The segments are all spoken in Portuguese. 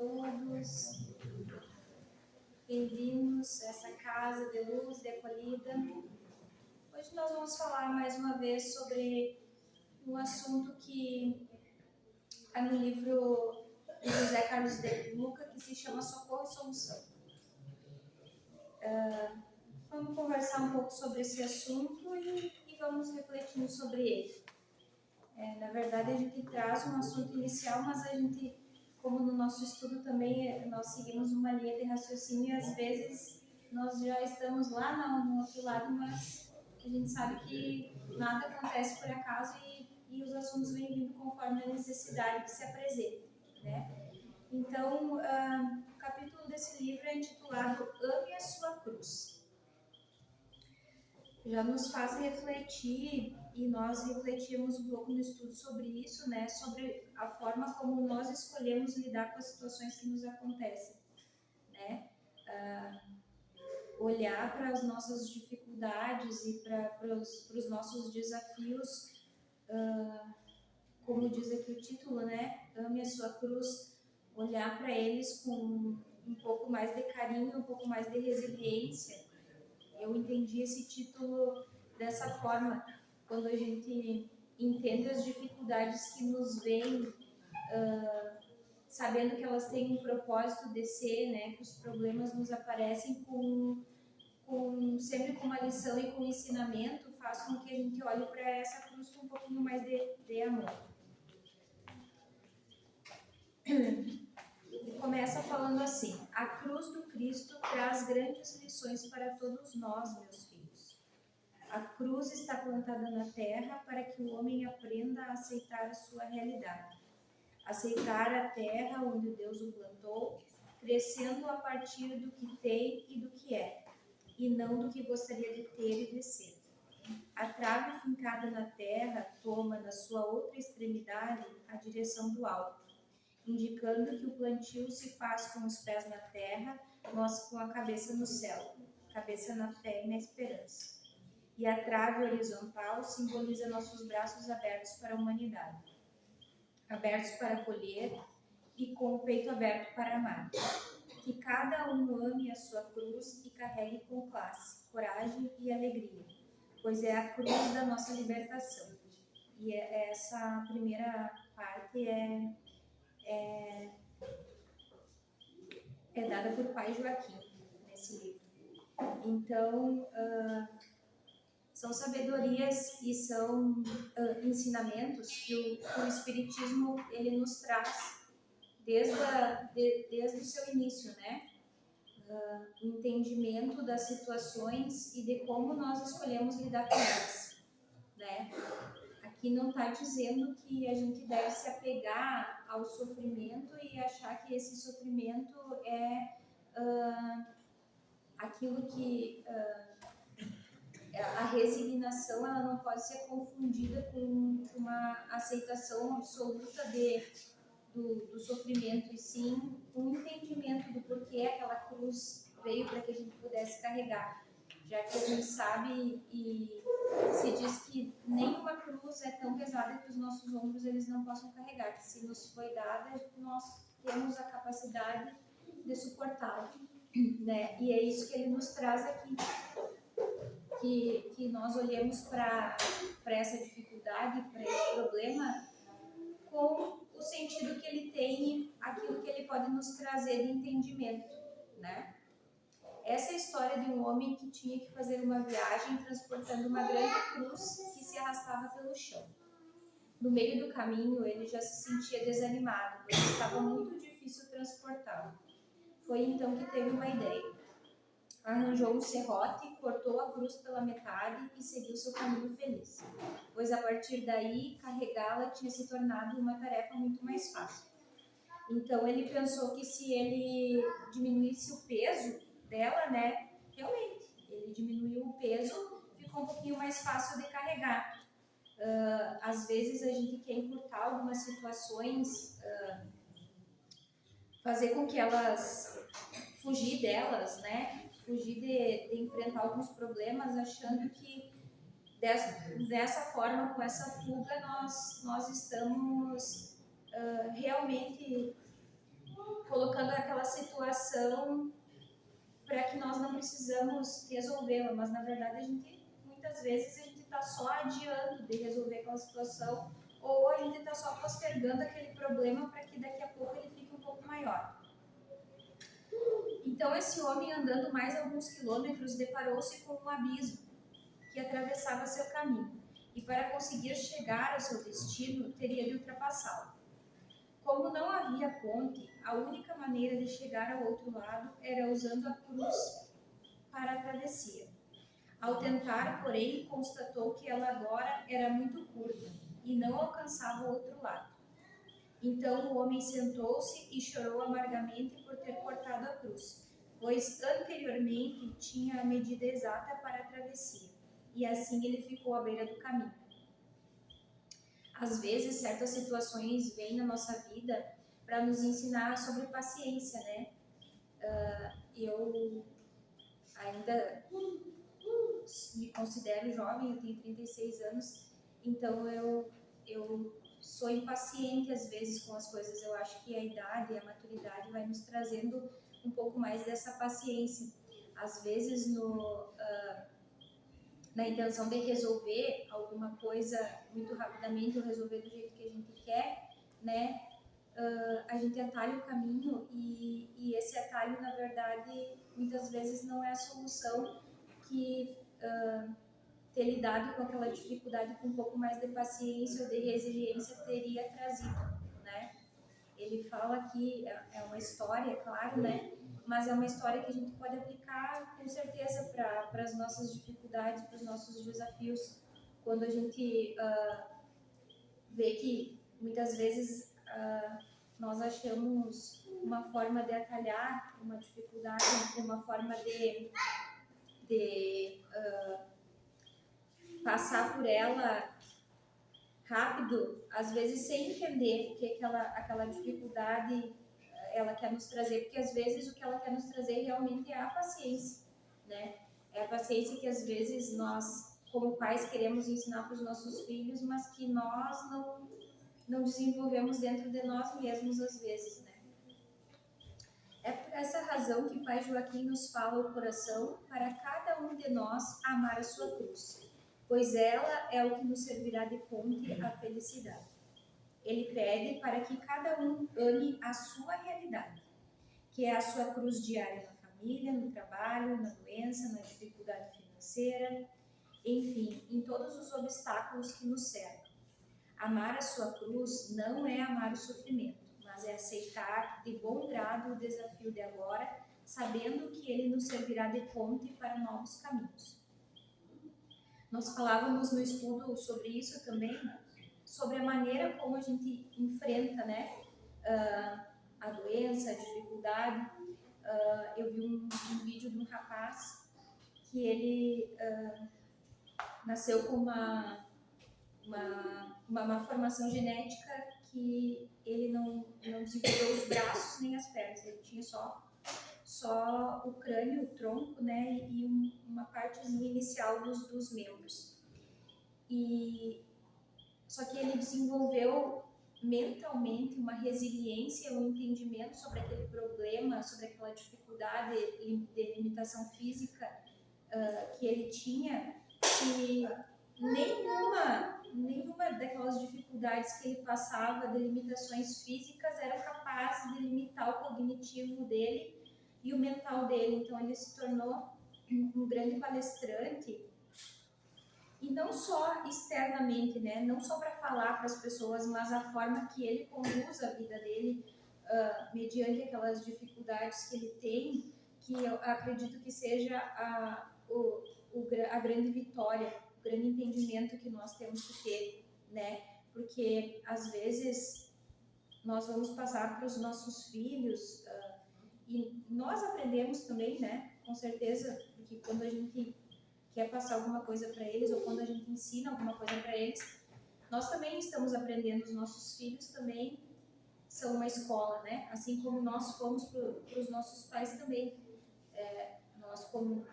todos. Bem-vindos a essa casa de luz, de acolhida. Hoje nós vamos falar mais uma vez sobre um assunto que está no livro de José Carlos de Luca, que se chama Socorro e Solução. Vamos conversar um pouco sobre esse assunto e vamos refletindo sobre ele. Na verdade, a gente traz um assunto inicial, mas a gente, como no nosso estudo também, nós seguimos uma linha de raciocínio e às vezes nós já estamos lá no outro lado, mas a gente sabe que nada acontece por acaso e os assuntos vêm vindo conforme a necessidade que se apresenta, né? Então, o capítulo desse livro é intitulado Ame a Sua Cruz. Já nos faz refletir, e nós refletimos um pouco no estudo sobre isso, né? Sobre a forma como nós escolhemos lidar com as situações que nos acontecem, né? Olhar para as nossas dificuldades e para os nossos desafios, como diz aqui o título, né? Ame a sua cruz, olhar para eles com um pouco mais de carinho, um pouco mais de resiliência. Eu entendi esse título dessa forma, quando a gente entende as dificuldades que nos vêm, sabendo que elas têm um propósito de ser, né? Que os problemas nos aparecem sempre com uma lição e com um ensinamento, faz com que a gente olhe para essa cruz com um pouquinho mais de amor. E começa falando assim: a cruz do Cristo traz grandes lições para todos nós, meus filhos. A cruz está plantada na terra para que o homem aprenda a aceitar a sua realidade. Aceitar a terra onde Deus o plantou, crescendo a partir do que tem e do que é, e não do que gostaria de ter e de ser. A trave fincada na terra toma na sua outra extremidade a direção do alto, indicando que o plantio se faz com os pés na terra, nós com a cabeça no céu, cabeça na fé e na esperança. E a trave horizontal simboliza nossos braços abertos para a humanidade, abertos para acolher e com o peito aberto para amar. Que cada um ame a sua cruz e carregue com classe, coragem e alegria, pois é a cruz da nossa libertação. E essa primeira parte é dada por Pai Joaquim nesse livro. Então, são sabedorias e são ensinamentos que o Espiritismo ele nos traz desde o seu início, né? O entendimento das situações e de como nós escolhemos lidar com elas, né? Aqui não está dizendo que a gente deve se apegar ao sofrimento e achar que esse sofrimento é aquilo que a resignação ela não pode ser confundida com uma aceitação absoluta do sofrimento, e sim um entendimento do porquê aquela cruz veio para que a gente pudesse carregar, já que a gente sabe e se diz que nenhuma cruz é tão pesada que os nossos ombros eles não possam carregar, que se nos foi dada, nós temos a capacidade de suportá-la, né? E é isso que ele nos traz aqui, que nós olhemos para essa dificuldade, para esse problema, com o sentido que ele tem, aquilo que ele pode nos trazer de entendimento, né? Essa é a história de um homem que tinha que fazer uma viagem transportando uma grande cruz que se arrastava pelo chão. No meio do caminho, ele já se sentia desanimado, pois estava muito difícil transportá-lo. Foi então que teve uma ideia. Arranjou um serrote, cortou a cruz pela metade e seguiu seu caminho feliz, pois a partir daí carregá-la tinha se tornado uma tarefa muito mais fácil. Então ele pensou que se ele diminuísse o peso dela, né, realmente, ele diminuiu o peso, ficou um pouquinho mais fácil de carregar. Às vezes a gente quer encurtar algumas situações, fazer com que elas, fugir delas, né, fugir de enfrentar alguns problemas, achando que dessa forma, com essa fuga, nós estamos realmente colocando aquela situação para que nós não precisamos resolvê-la, mas na verdade muitas vezes a gente está só adiando de resolver aquela situação, ou a gente está só postergando aquele problema para que daqui a pouco ele fique um pouco maior. Então esse homem, andando mais alguns quilômetros, deparou-se com um abismo que atravessava seu caminho, e para conseguir chegar ao seu destino teria de ultrapassá-lo. Como não havia ponte, a única maneira de chegar ao outro lado era usando a cruz para a travessia. Ao tentar, porém, constatou que ela agora era muito curta e não alcançava o outro lado. Então o homem sentou-se e chorou amargamente por ter cortado a cruz, pois anteriormente tinha a medida exata para a travessia, e assim ele ficou à beira do caminho. Às vezes, certas situações vêm na nossa vida para nos ensinar sobre paciência, né? Eu ainda me considero jovem, eu tenho 36 anos, então eu sou impaciente às vezes com as coisas. Eu acho que a idade, a maturidade vai nos trazendo um pouco mais dessa paciência. Às vezes, na intenção de resolver alguma coisa muito rapidamente, ou resolver do jeito que a gente quer, né? A gente atalha o caminho, e esse atalho, na verdade, muitas vezes não é a solução que ter lidado com aquela dificuldade com um pouco mais de paciência ou de resiliência teria trazido, né? Ele fala que é uma história, claro, né? Mas é uma história que a gente pode aplicar com certeza para as nossas dificuldades, para os nossos desafios. Quando a gente vê que muitas vezes nós achamos uma forma de atalhar uma dificuldade, uma forma de passar por ela rápido, às vezes sem entender o que aquela dificuldade ela quer nos trazer, porque às vezes o que ela quer nos trazer realmente é a paciência, né? É a paciência que às vezes nós, como pais, queremos ensinar para os nossos filhos, mas que nós não desenvolvemos dentro de nós mesmos às vezes, né? É por essa razão que Pai Joaquim nos fala o coração para cada um de nós amar a sua cruz, pois ela é o que nos servirá de ponte à felicidade. Ele pede para que cada um ame a sua realidade, que é a sua cruz diária na família, no trabalho, na doença, na dificuldade financeira, enfim, em todos os obstáculos que nos cercam. Amar a sua cruz não é amar o sofrimento, mas é aceitar de bom grado o desafio de agora, sabendo que ele nos servirá de ponte para novos caminhos. Nós falávamos no estudo sobre isso também, sobre a maneira como a gente enfrenta, né, a doença, a dificuldade. Eu vi um vídeo de um rapaz que ele nasceu com uma malformação genética, que ele não desenvolveu os braços nem as pernas, ele tinha só o crânio, o tronco, né, e uma partezinha inicial dos membros. Só que ele desenvolveu mentalmente uma resiliência, um entendimento sobre aquele problema, sobre aquela dificuldade de limitação física que ele tinha, que nenhuma daquelas dificuldades que ele passava, de limitações físicas, era capaz de limitar o cognitivo dele e o mental dele. Então ele se tornou um grande palestrante, e não só externamente, né? Não só para falar para as pessoas, mas a forma que ele conduz a vida dele mediante aquelas dificuldades que ele tem, que eu acredito que seja a grande vitória, o grande entendimento que nós temos que ter, né? Porque às vezes nós vamos passar para os nossos filhos, e nós aprendemos também, né? Com certeza, porque quando a gente quer passar alguma coisa para eles, ou quando a gente ensina alguma coisa para eles, nós também estamos aprendendo. Os nossos filhos também são uma escola, né? Assim como nós fomos para os nossos pais também. Nós, como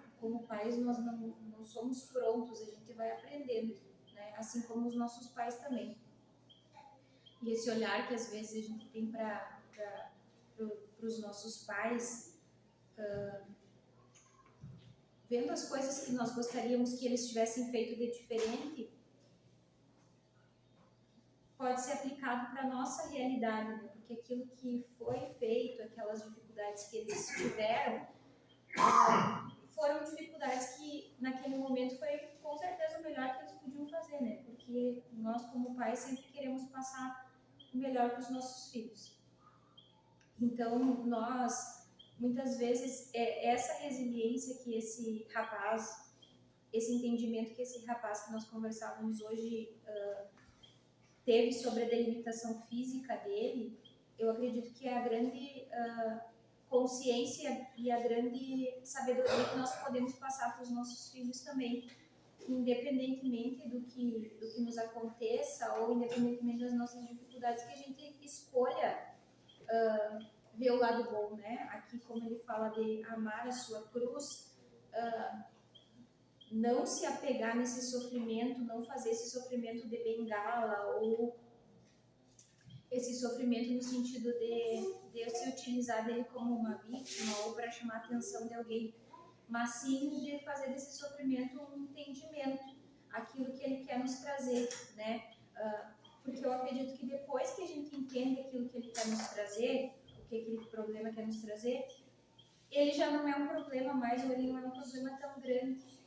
pais, nós não somos prontos, a gente vai aprendendo, né? Assim como os nossos pais também. E esse olhar que às vezes a gente tem para para os nossos pais, vendo as coisas que nós gostaríamos que eles tivessem feito de diferente, pode ser aplicado para a nossa realidade, né? Porque aquilo que foi feito, aquelas dificuldades que eles tiveram, foram dificuldades que naquele momento foi com certeza o melhor que eles podiam fazer, né? Porque nós como pais sempre queremos passar o melhor para os nossos filhos. Então nós, muitas vezes, essa resiliência que esse rapaz, esse entendimento que esse rapaz que nós conversávamos hoje teve sobre a delimitação física dele, eu acredito que é a grande consciência e a grande sabedoria que nós podemos passar para os nossos filhos também, independentemente do que nos aconteça ou independentemente das nossas dificuldades, que a gente escolha ver o lado bom, né? Aqui, como ele fala de amar a sua cruz, não se apegar nesse sofrimento, não fazer esse sofrimento de bengala ou esse sofrimento no sentido de se utilizar dele como uma vítima ou para chamar a atenção de alguém, mas sim de fazer desse sofrimento um entendimento, aquilo que ele quer nos trazer, né? Porque eu acredito que depois que a gente entende aquilo que ele quer nos trazer, o que aquele problema quer nos trazer, ele já não é um problema mais, ou ele não é um problema tão grande,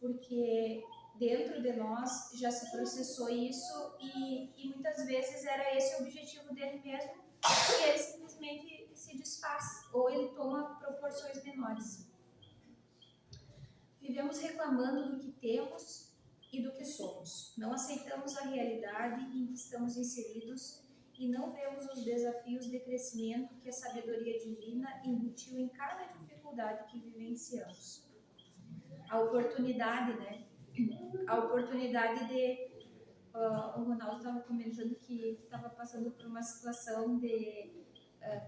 porque dentro de nós já se processou isso e muitas vezes era esse o objetivo dele mesmo, e ele simplesmente se desfaz, ou ele toma proporções menores. Vivemos reclamando do que temos e do que somos. Não aceitamos a realidade em que estamos inseridos e não vemos os desafios de crescimento que a sabedoria divina embutiu em cada dificuldade que vivenciamos. A oportunidade, né? A oportunidade de... o Ronaldo estava comentando que estava passando por uma situação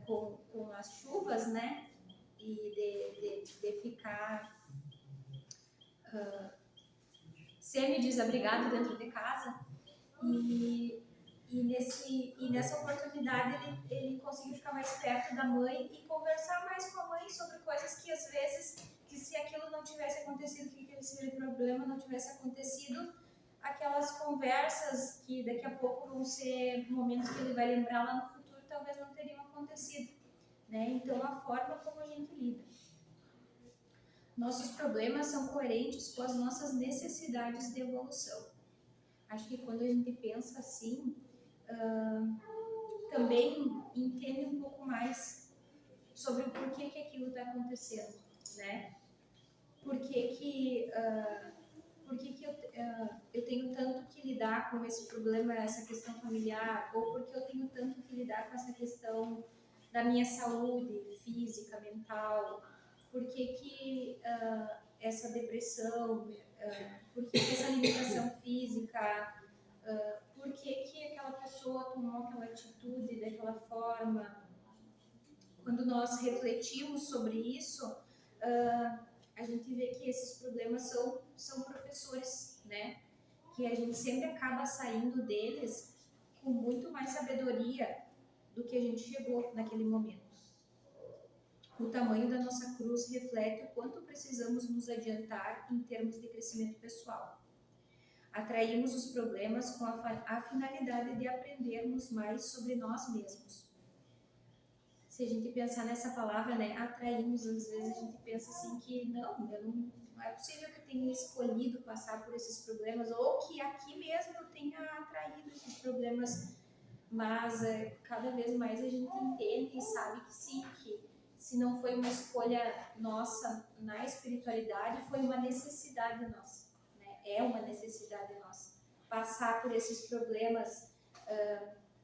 com as chuvas, né? E de ficar semi-desabrigado dentro de casa. E nessa oportunidade ele conseguiu ficar mais perto da mãe e conversar mais com a mãe sobre coisas que às vezes, que se aquilo não tivesse acontecido, que aquele problema não tivesse acontecido, aquelas conversas que daqui a pouco vão ser momentos que ele vai lembrar lá no futuro, talvez não teriam acontecido, né? Então a forma como a gente lida. Nossos problemas são coerentes com as nossas necessidades de evolução. Acho que quando a gente pensa assim, também entende um pouco mais sobre o porquê que aquilo está acontecendo, né? Por que eu tenho tanto que lidar com esse problema, essa questão familiar, ou porque eu tenho tanto que lidar com essa questão da minha saúde física, mental, por que essa depressão, por que essa limitação física, por que aquela pessoa tomou aquela atitude daquela forma. Quando nós refletimos sobre isso, a gente vê que esses problemas são professores, né? Que a gente sempre acaba saindo deles com muito mais sabedoria do que a gente chegou naquele momento. O tamanho da nossa cruz reflete o quanto precisamos nos adiantar em termos de crescimento pessoal. Atraímos os problemas com a finalidade de aprendermos mais sobre nós mesmos. Se a gente pensar nessa palavra, né, atraímos, às vezes a gente pensa assim que não é possível que eu tenha escolhido passar por esses problemas ou que aqui mesmo eu tenha atraído esses problemas, mas cada vez mais a gente entende e sabe que sim, que se não foi uma escolha nossa na espiritualidade, foi uma necessidade nossa, né? É uma necessidade nossa passar por esses problemas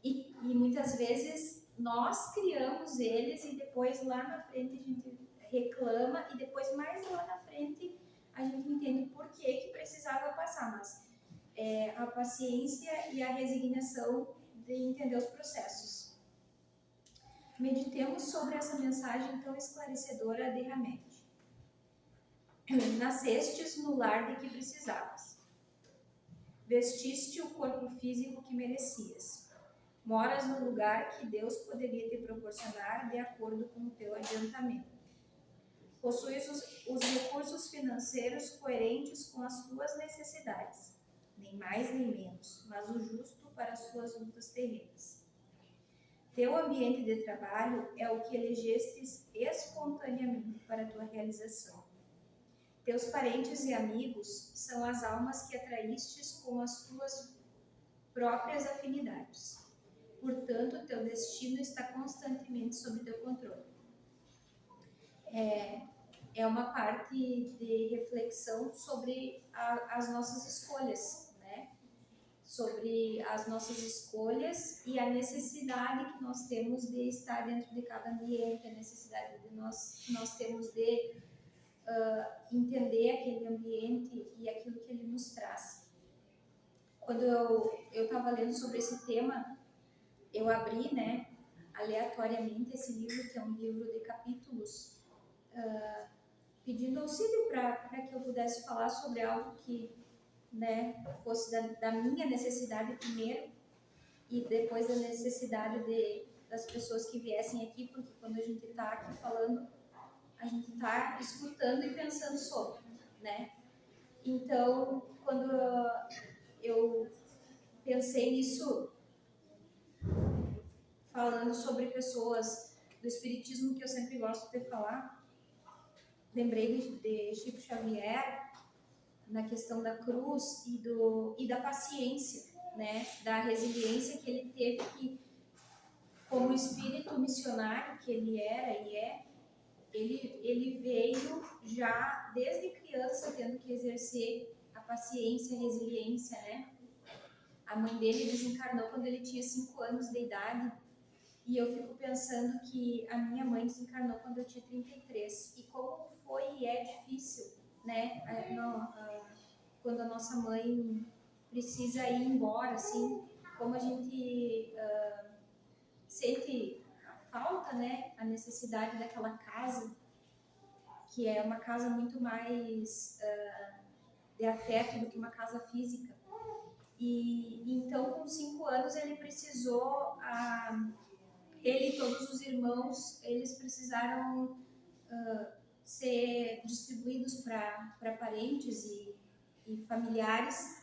e muitas vezes nós criamos eles e depois lá na frente a gente reclama e depois mais lá na frente a gente entende por que precisava passar, mas a paciência e a resignação de entender os processos. Meditemos sobre essa mensagem tão esclarecedora de Hamed. Nascestes no lar de que precisavas. Vestiste o corpo físico que merecias. Moras no lugar que Deus poderia te proporcionar de acordo com o teu adiantamento. Possuis os recursos financeiros coerentes com as tuas necessidades, nem mais nem menos, mas o justo para as tuas lutas terrenas. Teu ambiente de trabalho é o que elegestes espontaneamente para a tua realização. Teus parentes e amigos são as almas que atraístes com as tuas próprias afinidades. Portanto, teu destino está constantemente sob teu controle. É uma parte de reflexão sobre as nossas escolhas, né? Sobre as nossas escolhas e a necessidade que nós temos de estar dentro de cada ambiente, a necessidade que nós temos de entender aquele ambiente e aquilo que ele nos traz. Quando eu estava lendo sobre esse tema, eu abri, né, aleatoriamente esse livro, que é um livro de capítulos, pedindo auxílio para que eu pudesse falar sobre algo que, né, fosse da minha necessidade primeiro e depois da necessidade das pessoas que viessem aqui, porque quando a gente está aqui falando, a gente está escutando e pensando sobre, né? Então, quando eu pensei nisso, falando sobre pessoas do espiritismo, que eu sempre gosto de falar, lembrei de Chico Xavier na questão da cruz e da paciência, né? Da resiliência que ele teve, que como espírito missionário que ele era e é, ele veio já desde criança tendo que exercer a paciência, a resiliência, né? A mãe dele desencarnou quando ele tinha 5 anos de idade, e eu fico pensando que a minha mãe desencarnou quando eu tinha 33, e como foi e é difícil, né? Quando a nossa mãe precisa ir embora, assim, como a gente sente a falta, né? A necessidade daquela casa, que é uma casa muito mais de afeto do que uma casa física. E então, com 5 anos, ele precisou, ele e todos os irmãos, eles precisaram ser distribuídos para parentes e familiares.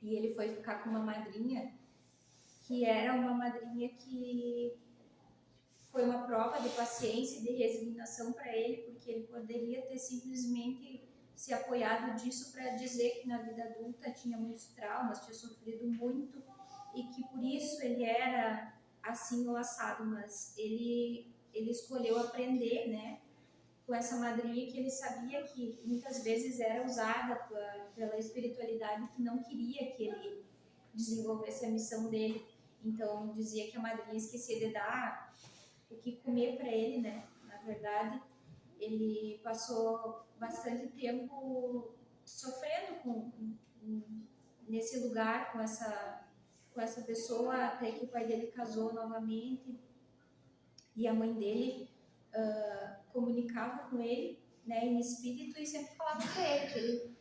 E ele foi ficar com uma madrinha, que era uma madrinha que foi uma prova de paciência e de resignação para ele, porque ele poderia ter simplesmente se apoiado disso para dizer que na vida adulta tinha muitos traumas, tinha sofrido muito e que por isso ele era assim ou assado, mas ele escolheu aprender, né, com essa madrinha que ele sabia que muitas vezes era usada pela espiritualidade que não queria que ele desenvolvesse a missão dele. Então dizia que a madrinha esquecia de dar o que comer para ele, né? Na verdade, ele passou bastante tempo sofrendo nesse lugar com essa pessoa, até que o pai dele casou novamente e a mãe dele comunicava com ele, né, em espírito, e sempre falava para ele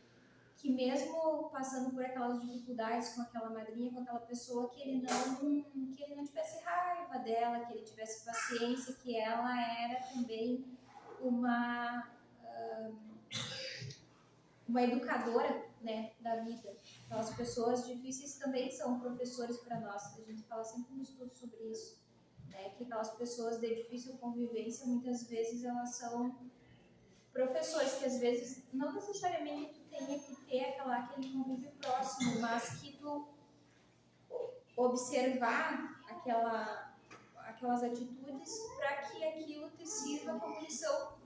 que mesmo passando por aquelas dificuldades com aquela madrinha, com aquela pessoa, que ele não tivesse raiva dela, que ele tivesse paciência, que ela era também uma educadora, né, da vida. Aquelas pessoas difíceis também são professores para nós. A gente fala sempre no estudo sobre isso, né, que aquelas pessoas de difícil convivência, muitas vezes elas são professores, que às vezes não necessariamente tu tenha que ter aquele convívio próximo, mas que tu observar aquelas atitudes para que aquilo te sirva como lição,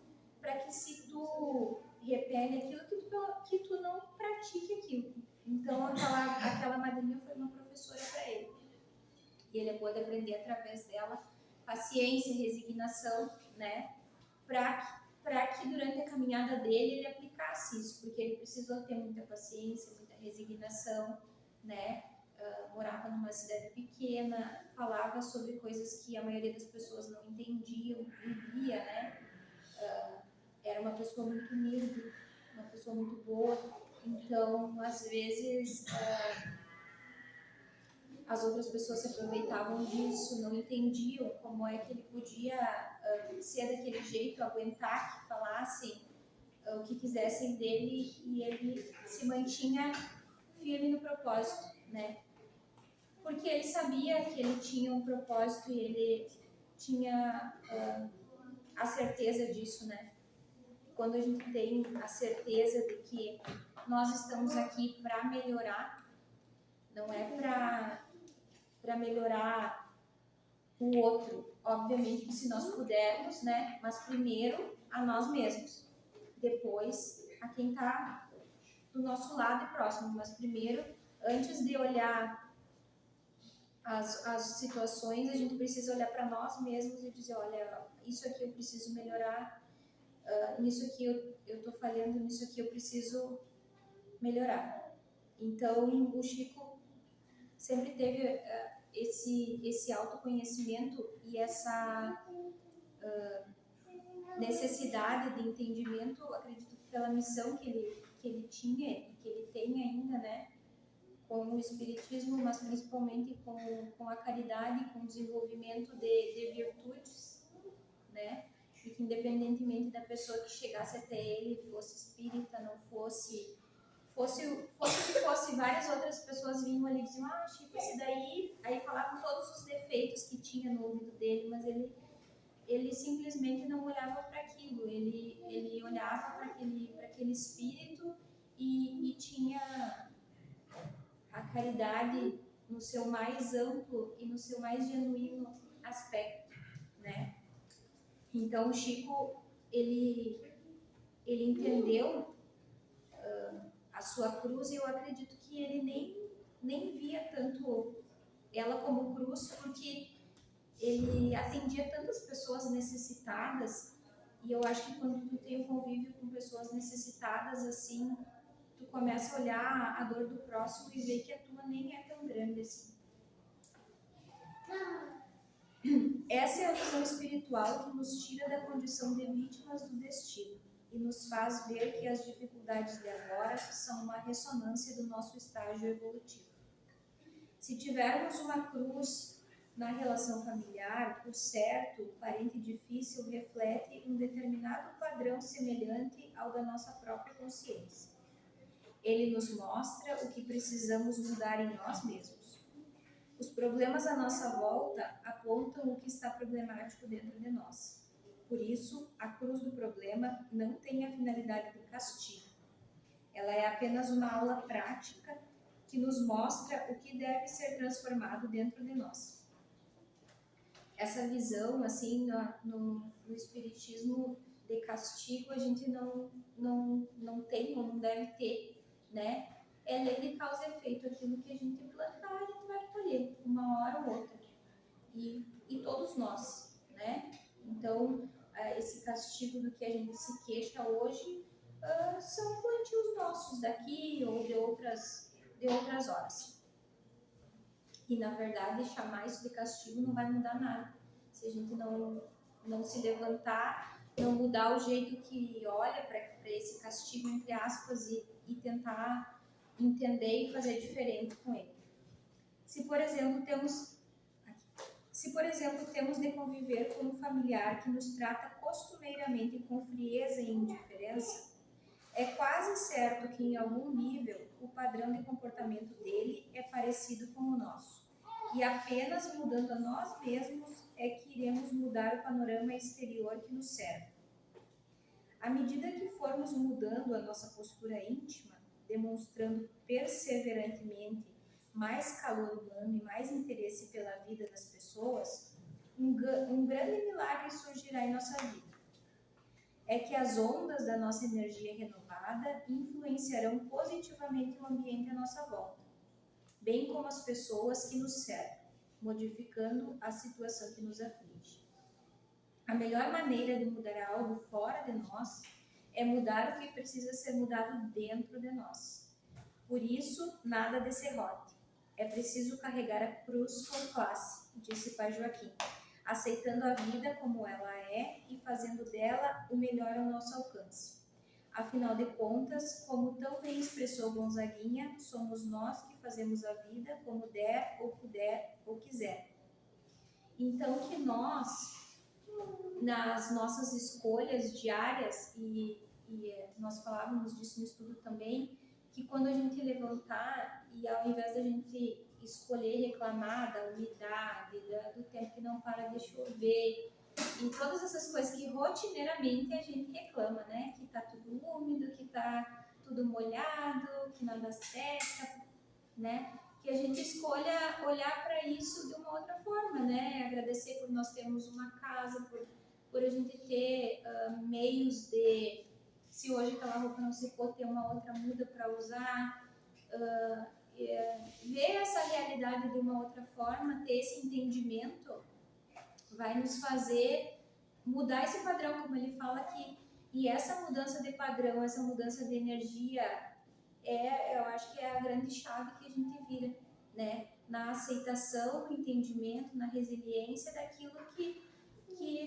para que se tu repele aquilo, que tu não pratique aquilo. Então aquela madrinha foi uma professora para ele, e ele pôde aprender através dela paciência, resignação, né, para que durante a caminhada dele ele aplicasse isso, porque ele precisou ter muita paciência, muita resignação, né? Morava numa cidade pequena, falava sobre coisas que a maioria das pessoas não entendiam, vivia, né? Era uma pessoa muito humilde, uma pessoa muito boa. Então, às vezes, as outras pessoas se aproveitavam disso, não entendiam como é que ele podia ser daquele jeito, aguentar que falassem o que quisessem dele, e ele se mantinha firme no propósito, né? Porque ele sabia que ele tinha um propósito e ele tinha a certeza disso, né? Quando a gente tem a certeza de que nós estamos aqui para melhorar, não é para melhorar o outro, obviamente que se nós pudermos, né? Mas primeiro a nós mesmos, depois a quem está do nosso lado e próximo, mas primeiro, antes de olhar as situações, a gente precisa olhar para nós mesmos e dizer, olha, isso aqui eu preciso melhorar, nisso aqui eu estou falhando, nisso aqui eu preciso melhorar. Então, o Chico sempre teve esse autoconhecimento e essa necessidade de entendimento, acredito que pela missão que ele tinha e que ele tem ainda, né? Com o espiritismo, mas principalmente com a caridade, com o desenvolvimento de virtudes, né? E que independentemente da pessoa que chegasse até ele, fosse espírita, não fosse que fosse, várias outras pessoas vinham ali e diziam, Chico, esse daí, aí falavam todos os defeitos que tinha no ouvido dele, mas ele simplesmente não olhava para aquilo, ele olhava para aquele espírito e tinha a caridade no seu mais amplo e no seu mais genuíno aspecto, né? Então o Chico, ele entendeu a sua cruz, e eu acredito que ele nem via tanto ela como cruz, porque ele atendia tantas pessoas necessitadas, e eu acho que quando tu tem um convívio com pessoas necessitadas assim, tu começa a olhar a dor do próximo e ver que a tua nem é tão grande assim. Essa é a visão espiritual que nos tira da condição de vítimas do destino e nos faz ver que as dificuldades de agora são uma ressonância do nosso estágio evolutivo. Se tivermos uma cruz na relação familiar, por certo, o parente difícil reflete um determinado padrão semelhante ao da nossa própria consciência. Ele nos mostra o que precisamos mudar em nós mesmos. Os problemas à nossa volta apontam o que está problemático dentro de nós. Por isso, a cruz do problema não tem a finalidade de castigo. Ela é apenas uma aula prática que nos mostra o que deve ser transformado dentro de nós. Essa visão, assim, no espiritismo de castigo, a gente não tem, não deve ter, né? É lei de causa e efeito, aquilo que a gente plantar, a gente vai colher, uma hora ou outra. E todos nós, né? Então, esse castigo do que a gente se queixa hoje são plantios nossos daqui ou de outras horas. E, na verdade, chamar isso de castigo não vai mudar nada. Se a gente não se levantar, não mudar o jeito que olha para esse castigo, entre aspas, e tentar entender e fazer diferente com ele. Se, por exemplo, temos de conviver com um familiar que nos trata costumeiramente com frieza e indiferença, é quase certo que, em algum nível, o padrão de comportamento dele é parecido com o nosso. E apenas mudando a nós mesmos é que iremos mudar o panorama exterior que nos serve. À medida que formos mudando a nossa postura íntima, demonstrando perseverantemente mais calor humano e mais interesse pela vida das pessoas, um grande milagre surgirá em nossa vida. É que as ondas da nossa energia renovada influenciarão positivamente o ambiente à nossa volta, bem como as pessoas que nos cercam, modificando a situação que nos aflige. A melhor maneira de mudar algo fora de nós é mudar o que precisa ser mudado dentro de nós. Por isso, nada de serrote. É preciso carregar a cruz com classe, disse Pai Joaquim, aceitando a vida como ela é e fazendo dela o melhor ao nosso alcance. Afinal de contas, como tão bem expressou Gonzaguinha, somos nós que fazemos a vida como der ou puder ou quiser. Então, que nós, nas nossas escolhas diárias, e nós falávamos disso no estudo também, que quando a gente levantar e ao invés da gente escolher reclamar da umidade, do tempo que não para de chover, e todas essas coisas que rotineiramente a gente reclama, né? Que tá tudo úmido, que tá tudo molhado, que nada seca, né? Que a gente escolha olhar para isso de uma outra forma, né? Agradecer por nós termos uma casa, por a gente ter meios de, se hoje aquela roupa não secou, ter uma outra muda para usar, ver essa realidade de uma outra forma, ter esse entendimento, vai nos fazer mudar esse padrão, como ele fala aqui. E essa mudança de padrão, essa mudança de energia, eu acho que é a grande chave que a gente vira, né? Na aceitação, no entendimento, na resiliência daquilo que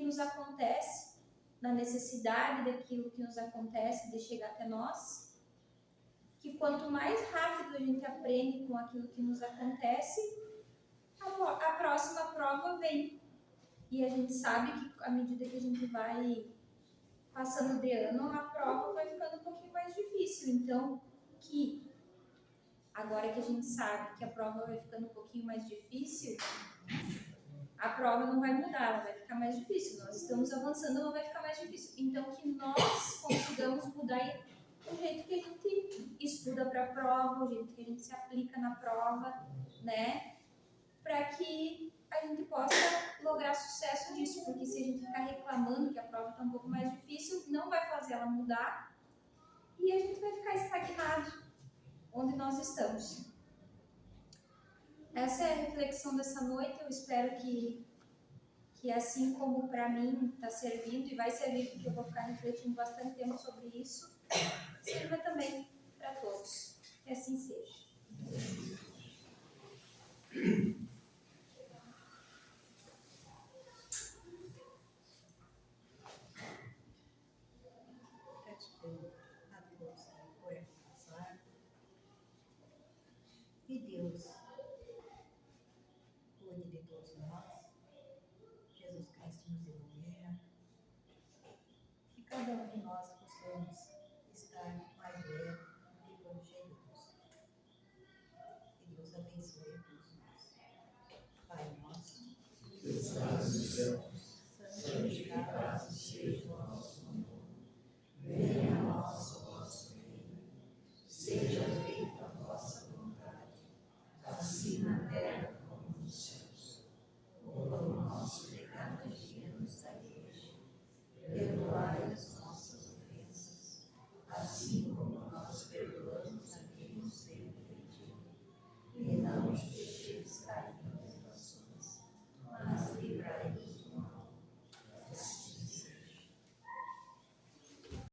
nos acontece, na necessidade daquilo que nos acontece de chegar até nós, que quanto mais rápido a gente aprende com aquilo que nos acontece, a próxima prova vem. E a gente sabe que à medida que a gente vai passando de ano, a prova vai ficando um pouquinho mais difícil. Então, que agora que a gente sabe que a prova vai ficando um pouquinho mais difícil, a prova não vai mudar, ela vai ficar mais difícil. Nós estamos avançando, ela vai ficar mais difícil. Então, que nós consigamos mudar o jeito que a gente estuda para a prova, o jeito que a gente se aplica na prova, né? Para que a gente possa lograr sucesso nisso, porque se a gente ficar reclamando que a prova está um pouco mais difícil, não vai fazer ela mudar e a gente vai ficar estagnado onde nós estamos. Essa é a reflexão dessa noite. Eu espero que assim como para mim está servindo e vai servir, porque eu vou ficar refletindo bastante tempo sobre isso, sirva também para todos. Que assim seja. Que Deus cuide de todos nós, Jesus Cristo nos ilumina, que cada um de nós possamos estar mais leve,